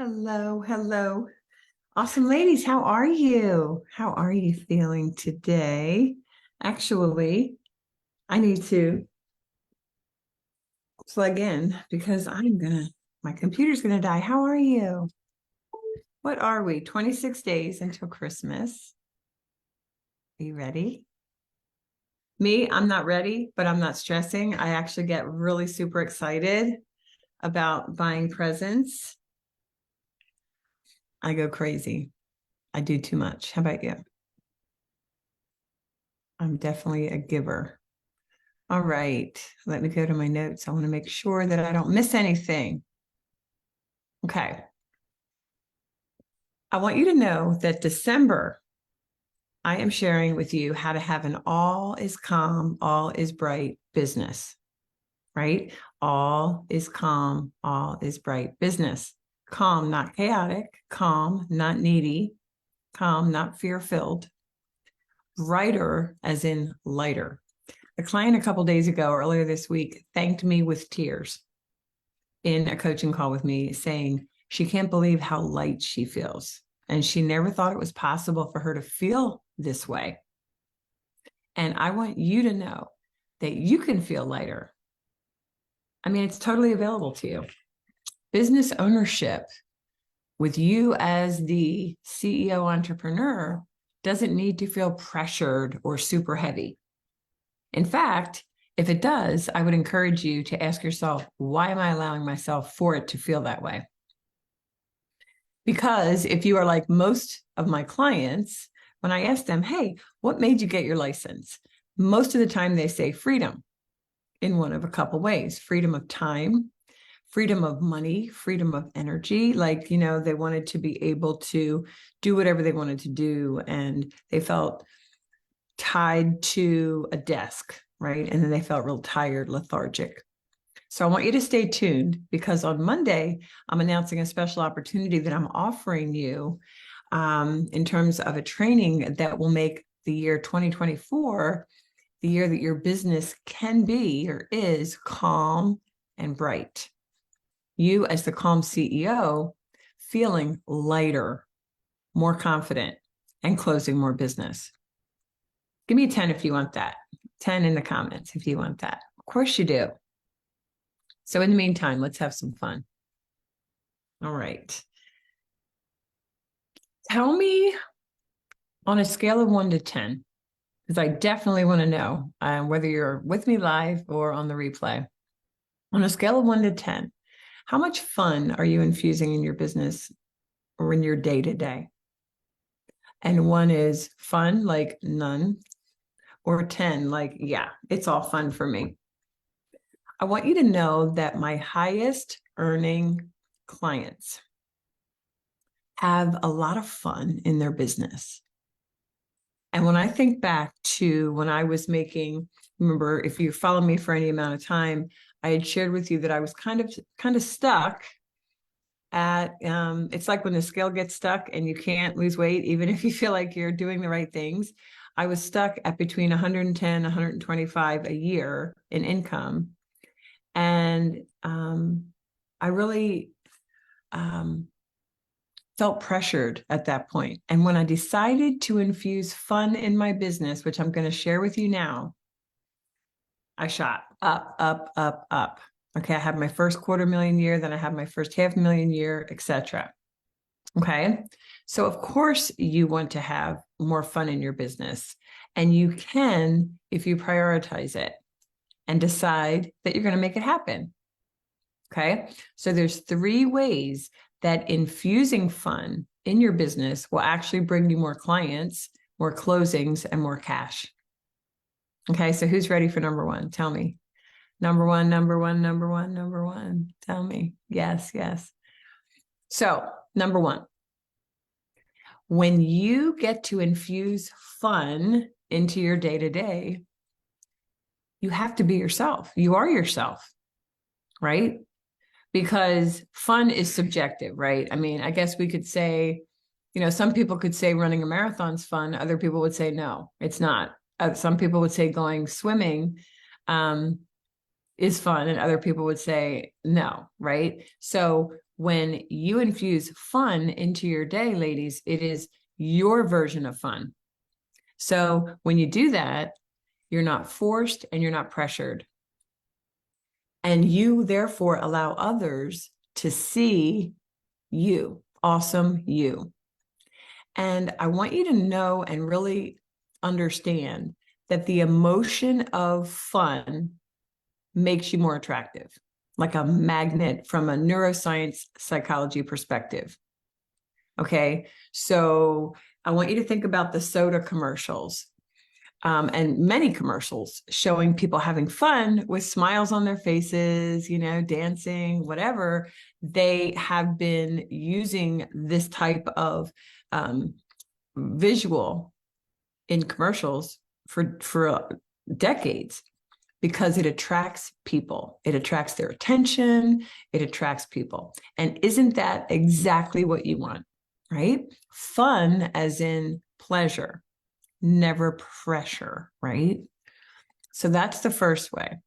Hello, hello. Awesome ladies, how are you? How are you feeling today? Actually, I need to plug in because my computer's gonna die. How are you? What are we? 26 days until Christmas. Are you ready? Me, I'm not ready, but I'm not stressing. I actually get really super excited about buying presents. I go crazy. I do too much. How about you? I'm definitely a giver. All right, let me go to my notes. I want to make sure that I don't miss anything. Okay. I want you to know that December, I am sharing with you how to have an all is calm, all is bright business, right? All is calm, all is bright business. Calm, not chaotic. Calm, not needy. Calm, not fear-filled. Brighter, as in lighter. A client a couple days ago, earlier this week, thanked me with tears in a coaching call with me, saying she can't believe how light she feels. And she never thought it was possible for her to feel this way. And I want you to know that you can feel lighter. I mean, it's totally available to you. Business ownership with you as the CEO entrepreneur doesn't need to feel pressured or super heavy. In fact, if it does, I would encourage you to ask yourself, why am I allowing myself for it to feel that way? Because if you are like most of my clients, when I ask them, hey, what made you get your license? Most of the time they say freedom in one of a couple ways: freedom of time, freedom of money, freedom of energy. Like, they wanted to be able to do whatever they wanted to do, and they felt tied to a desk, right? And then they felt real tired, lethargic. So I want you to stay tuned, because on Monday, I'm announcing a special opportunity that I'm offering you in terms of a training that will make the year 2024 the year that your business can be or is calm and bright. You, as the calm CEO, feeling lighter, more confident, and closing more business. Give me a 10 if you want that. 10 in the comments if you want that. Of course you do. So in the meantime, let's have some fun. All right. Tell me on a scale of 1 to 10, because I definitely want to know whether you're with me live or on the replay. On a scale of 1 to 10, how much fun are you infusing in your business or in your day-to-day? And 1 is fun, like none, or 10, like, yeah, it's all fun for me. I want you to know that my highest earning clients have a lot of fun in their business. And when I think back to when I was remember, if you follow me for any amount of time, I had shared with you that I was kind of stuck at, it's like when the scale gets stuck and you can't lose weight, even if you feel like you're doing the right things. I was stuck at between 110, 125 a year in income. And I really felt pressured at that point. And when I decided to infuse fun in my business, which I'm going to share with you now, I shot up, up, up, up. Okay, I had my first $250,000 year, then I had my first $500,000 year, etc. Okay, so of course you want to have more fun in your business, and you can if you prioritize it and decide that you're going to make it happen. Okay, so there's 3 ways that infusing fun in your business will actually bring you more clients, more closings, and more cash. Okay, so who's ready for number 1? Tell me. Number one, number one, number one, number one. Tell me. Yes, yes. So, number 1, when you get to infuse fun into your day-to-day, you have to be yourself. You are yourself, right? Because fun is subjective, right? I mean, I guess we could say, some people could say running a marathon's fun. Other people would say, no, it's not. Some people would say going swimming is fun and other people would say no, right? So when you infuse fun into your day, ladies, it is your version of fun. So when you do that, you're not forced and you're not pressured. And you therefore allow others to see you, awesome you. And I want you to know and really understand that the emotion of fun makes you more attractive, like a magnet from a neuroscience psychology perspective. Okay, so I want you to think about the soda commercials. And many commercials showing people having fun with smiles on their faces, you know, dancing, whatever. They have been using this type of visual in commercials for decades because it attracts people. It attracts their attention. It attracts people. And isn't that exactly what you want, right? Fun as in pleasure, never pressure, right? So that's the first way.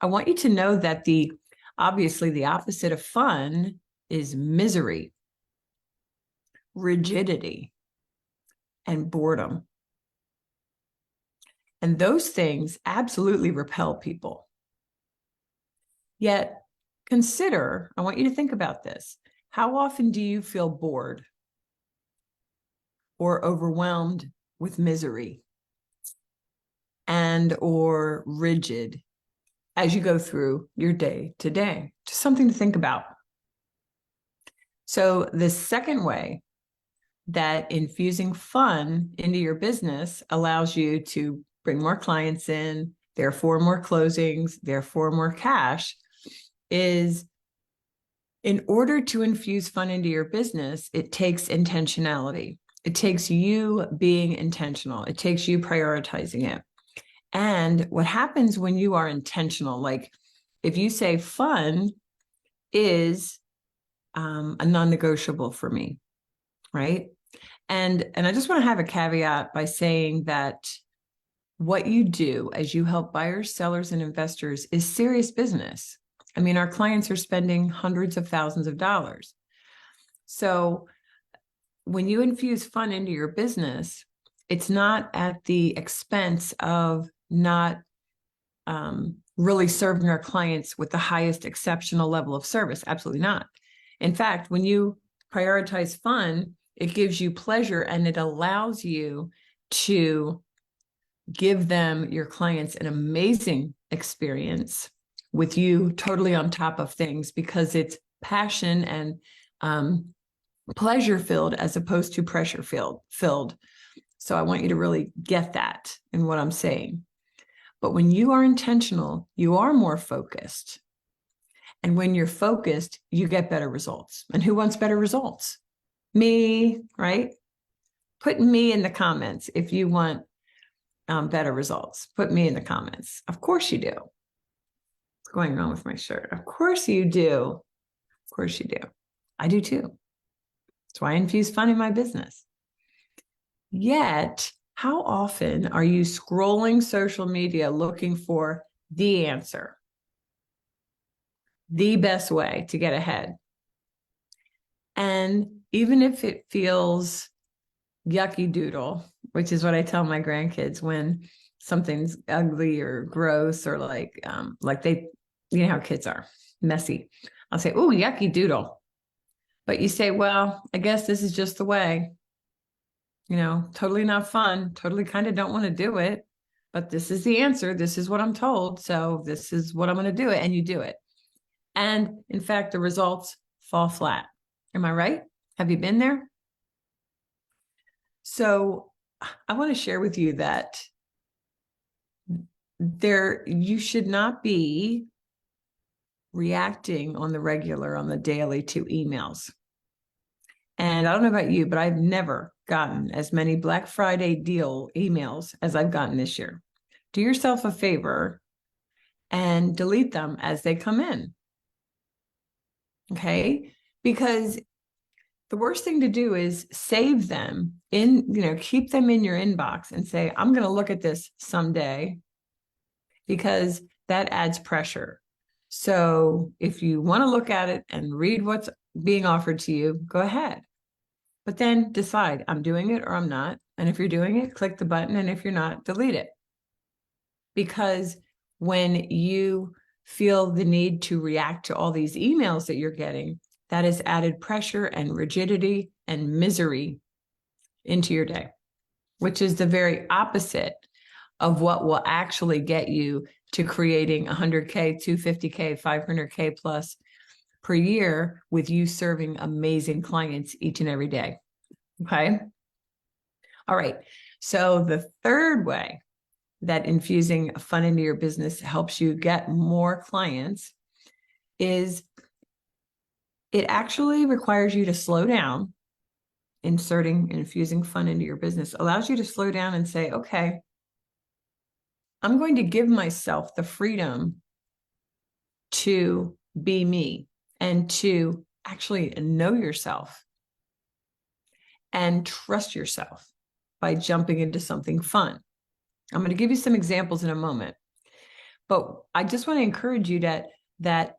I want you to know that obviously the opposite of fun is misery, rigidity, and boredom. And those things absolutely repel people. Yet consider, I want you to think about this. How often do you feel bored or overwhelmed with misery and or rigid as you go through your day to day? Just something to think about. So the second way that infusing fun into your business allows you to bring more clients in, therefore more closings, therefore more cash, is in order to infuse fun into your business, it takes intentionality. It takes you being intentional. It takes you prioritizing it. And what happens when you are intentional, like if you say fun is a non-negotiable for me, right? And I just want to have a caveat by saying that what you do as you help buyers, sellers, and investors is serious business. I mean, our clients are spending hundreds of thousands of dollars. So when you infuse fun into your business, it's not at the expense of not really serving our clients with the highest exceptional level of service. Absolutely not. In fact, when you prioritize fun, it gives you pleasure and it allows you to give them, your clients, an amazing experience with you totally on top of things because it's passion and pleasure filled as opposed to pressure filled. So I want you to really get that in what I'm saying. But when you are intentional, you are more focused. And when you're focused, you get better results. And who wants better results? Me, right? Put me in the comments if you want better results. Put me in the comments. Of course you do. What's going on with my shirt? Of course you do. Of course you do. I do too. That's why I infuse fun in my business. Yet, how often are you scrolling social media looking for the answer, the best way to get ahead? And even if it feels yucky doodle, which is what I tell my grandkids when something's ugly or gross or like they, you know how kids are, messy. I'll say, "Oh, yucky doodle." But you say, "Well, I guess this is just the way." You know, totally not fun, totally kind of don't want to do it, but this is the answer. This is what I'm told. So this is what I'm going to do it. And you do it. And in fact, the results fall flat. Am I right? Have you been there? So I want to share with you that you should not be reacting on the regular, on the daily to emails. And I don't know about you, but I've never gotten as many Black Friday deal emails as I've gotten this year. Do yourself a favor and delete them as they come in. Okay? Because the worst thing to do is save them keep them in your inbox and say, I'm going to look at this someday, because that adds pressure. So if you want to look at it and read what's being offered to you, go ahead. But then decide, I'm doing it or I'm not. And if you're doing it, click the button. And if you're not, delete it. Because when you feel the need to react to all these emails that you're getting, that is added pressure and rigidity and misery into your day, which is the very opposite of what will actually get you to creating 100K, 250K, 500K plus per year with you serving amazing clients each and every day. Okay. All right. So the third way that infusing fun into your business helps you get more clients is it actually requires you to slow down. Infusing fun into your business allows you to slow down and say, okay, I'm going to give myself the freedom to be me and to actually know yourself and trust yourself by jumping into something fun. I'm going to give you some examples in a moment, but I just want to encourage you that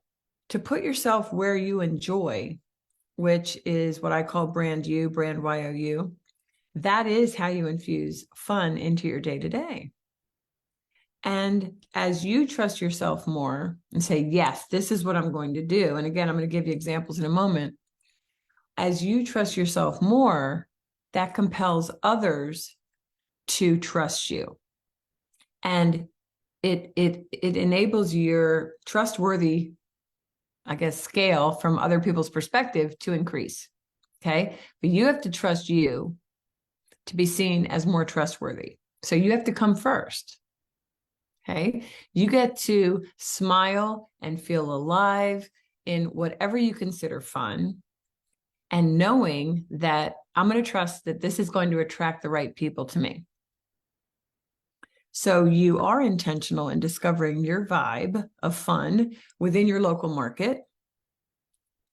to put yourself where you enjoy, which is what I call brand you, brand YOU. That is how you infuse fun into your day-to-day. And as you trust yourself more and say, yes, this is what I'm going to do. And again, I'm going to give you examples in a moment. As you trust yourself more, that compels others to trust you. And it enables your trustworthy, I guess, scale from other people's perspective to increase. Okay. But you have to trust you to be seen as more trustworthy. So you have to come first. Okay. You get to smile and feel alive in whatever you consider fun, and knowing that I'm going to trust that this is going to attract the right people to me. So you are intentional in discovering your vibe of fun within your local market.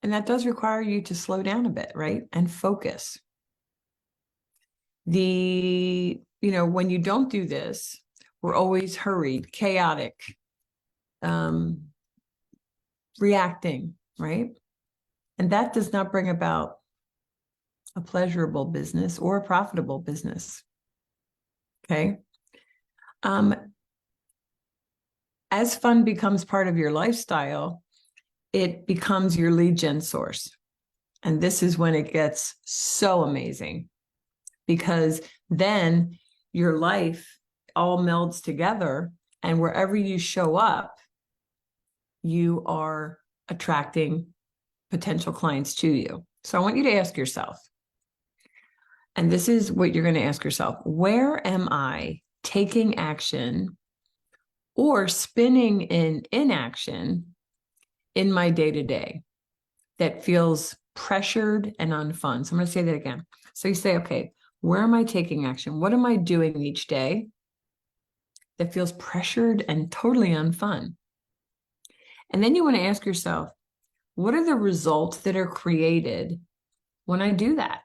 And that does require you to slow down a bit, right? And focus. When you don't do this, we're always hurried, chaotic, reacting, right? And that does not bring about a pleasurable business or a profitable business. Okay. As fun becomes part of your lifestyle, it becomes your lead gen source. And this is when it gets so amazing, because then your life all melds together, and wherever you show up, you are attracting potential clients to you. So I want you to ask yourself, and this is what you're going to ask yourself, where am I taking action or spinning in inaction in my day-to-day that feels pressured and unfun? So I'm going to say that again. So you say, okay, where am I taking action? What am I doing each day that feels pressured and totally unfun? And then you want to ask yourself, what are the results that are created when I do that?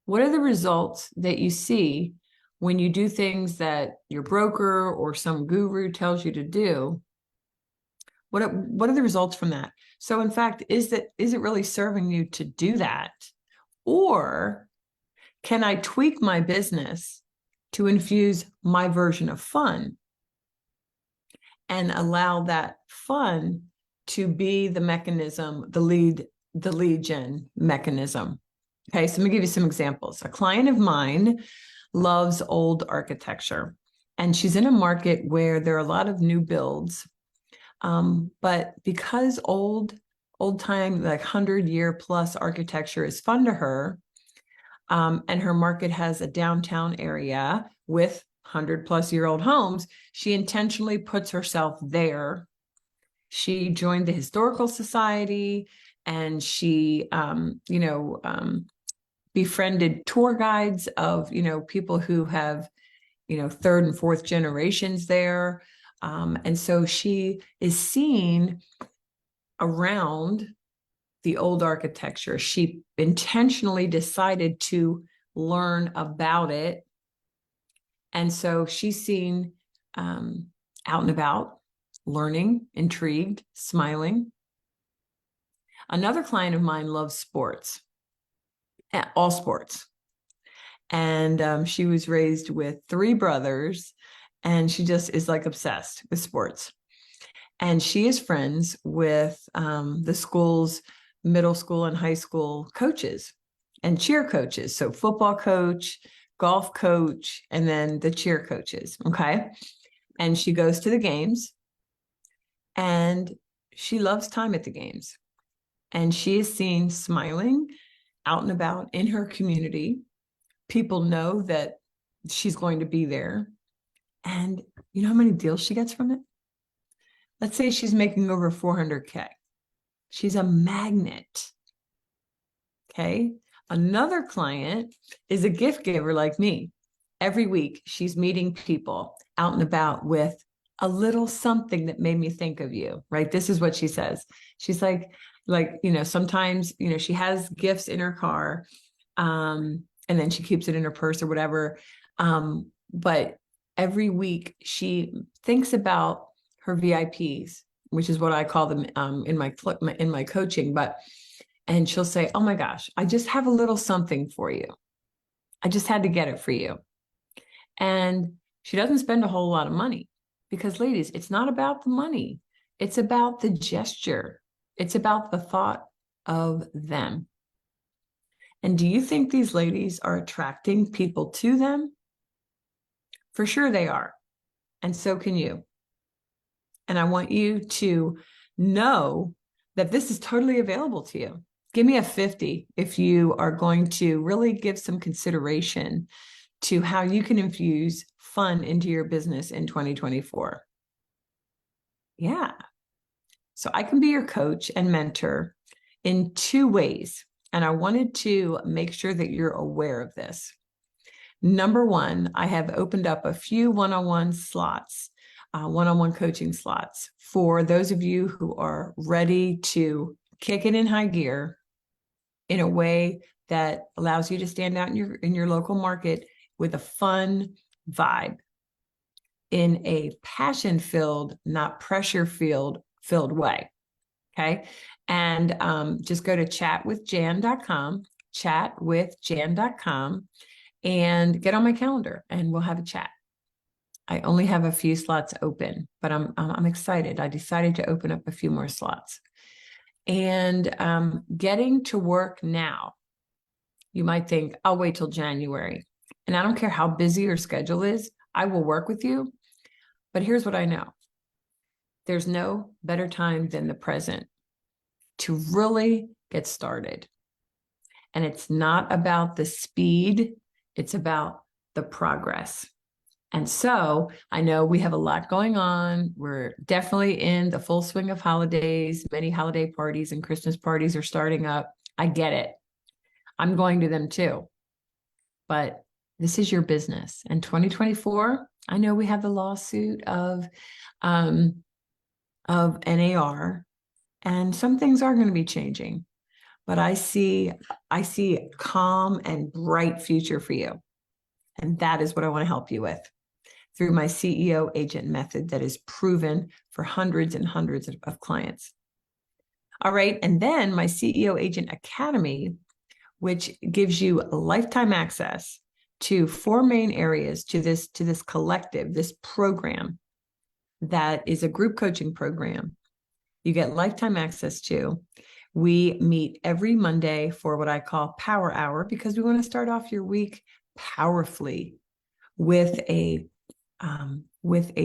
What are the results that you see when you do things that your broker or some guru tells you to do? What are the results from that? So in fact, is it really serving you to do that? Or can I tweak my business to infuse my version of fun and allow that fun to be the mechanism, the lead gen mechanism? Okay, so let me give you some examples. A client of mine loves old architecture, and she's in a market where there are a lot of new builds. But because old time, like 100-year plus architecture is fun to her, and her market has a downtown area with 100-plus-year-old homes, she intentionally puts herself there. She joined the Historical Society, and she, befriended tour guides of, people who have, third and fourth generations there. And so she is seen around the old architecture. She intentionally decided to learn about it. And so she's seen out and about learning, intrigued, smiling. Another client of mine loves sports, all sports. And she was raised with 3 brothers, and she just is like obsessed with sports. And she is friends with the school's middle school and high school coaches and cheer coaches. So football coach, golf coach, and then the cheer coaches. Okay. And she goes to the games, and she loves time at the games. And she is seen smiling out and about in her community. People know that she's going to be there. And you know how many deals she gets from it? Let's say she's making over 400K. She's a magnet. Okay. Another client is a gift giver like me. Every week, she's meeting people out and about with a little something that made me think of you, right? This is what she says. She's like, sometimes, she has gifts in her car, and then she keeps it in her purse or whatever. But every week she thinks about her VIPs, which is what I call them in my coaching. And she'll say, "Oh my gosh, I just have a little something for you. I just had to get it for you." And she doesn't spend a whole lot of money, because ladies, it's not about the money. It's about the gesture. It's about the thought of them. And do you think these ladies are attracting people to them? For sure they are. And so can you. And I want you to know that this is totally available to you. Give me a 50 if you are going to really give some consideration to how you can infuse fun into your business in 2024. Yeah. So I can be your coach and mentor in 2 ways. And I wanted to make sure that you're aware of this. Number 1, I have opened up a few one-on-one slots, one-on-one coaching slots for those of you who are ready to kick it in high gear in a way that allows you to stand out in your local market with a fun vibe, in a passion-filled, not pressure-filled way. Okay. And just go to chatwithjan.com, chatwithjan.com, and get on my calendar and we'll have a chat. I only have a few slots open, but I'm excited. I decided to open up a few more slots. And getting to work now. You might think, I'll wait till January. And I don't care how busy your schedule is, I will work with you. But here's what I know. There's no better time than the present to really get started. And it's not about the speed, it's about the progress. And so I know we have a lot going on. We're definitely in the full swing of holidays. Many holiday parties and Christmas parties are starting up. I get it. I'm going to them too. But this is your business. And 2024, I know we have the lawsuit of NAR, and some things are going to be changing. But I see a calm and bright future for you. And that is what I want to help you with through my CEO agent method that is proven for hundreds and hundreds of clients. All right. And then my CEO Agent Academy, which gives you lifetime access to 4 main areas to this collective, this program that is a group coaching program. You get lifetime access to. We meet every Monday for what I call Power Hour, because we want to start off your week powerfully with a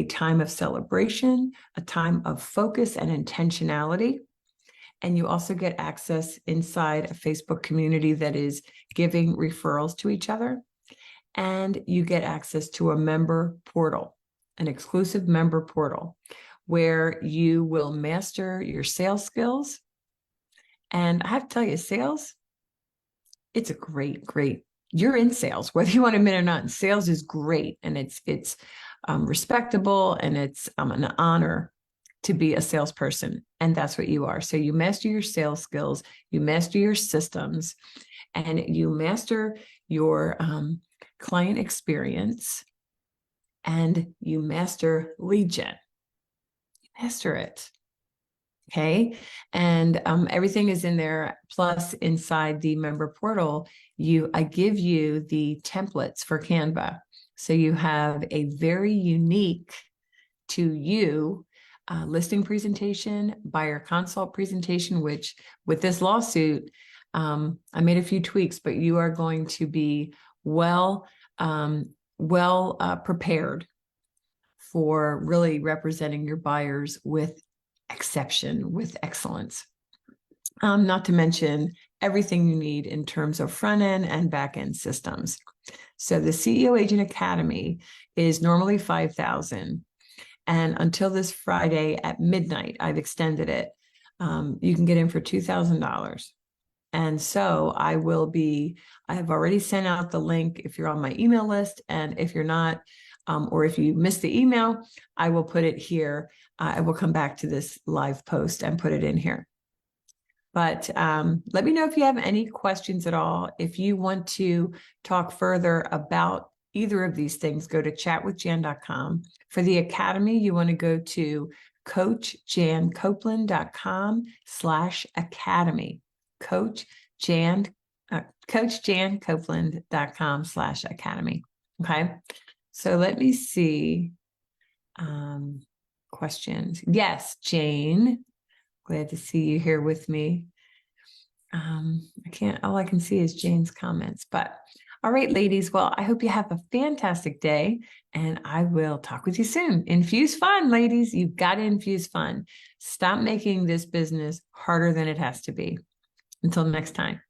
time of celebration, a time of focus and intentionality. And you also get access inside a Facebook community that is giving referrals to each other. And you get access to a member portal, an exclusive member portal, where you will master your sales skills. And I have to tell you, sales, it's a great, you're in sales, whether you want to admit it or not. Sales is great, and it's respectable, and it's an honor to be a salesperson, and that's what you are. So you master your sales skills, you master your systems, and you master your client experience, and you master lead gen. master it. Okay. And everything is in there. Plus, inside the member portal, I give you the templates for Canva. So you have a very unique to you listing presentation, buyer consult presentation, which with this lawsuit, I made a few tweaks, but you are going to be well prepared for really representing your buyers with exception, with excellence. Not to mention everything you need in terms of front end and back end systems. So the CEO Agent Academy is normally $5,000. And until this Friday at midnight, I've extended it. You can get in for $2,000. And so I have already sent out the link if you're on my email list. And if you're not, or if you missed the email, I will put it here. I will come back to this live post and put it in here. But let me know if you have any questions at all. If you want to talk further about either of these things, go to chatwithjan.com. For the Academy, you want to go to coachjancopeland.com/academy. coachjancopeland.com/academy. Okay. So let me see. Questions. Yes, Jane. Glad to see you here with me. All I can see is Jane's comments, but all right, ladies. Well, I hope you have a fantastic day and I will talk with you soon. Infuse fun, ladies. You've got to infuse fun. Stop making this business harder than it has to be. Until next time.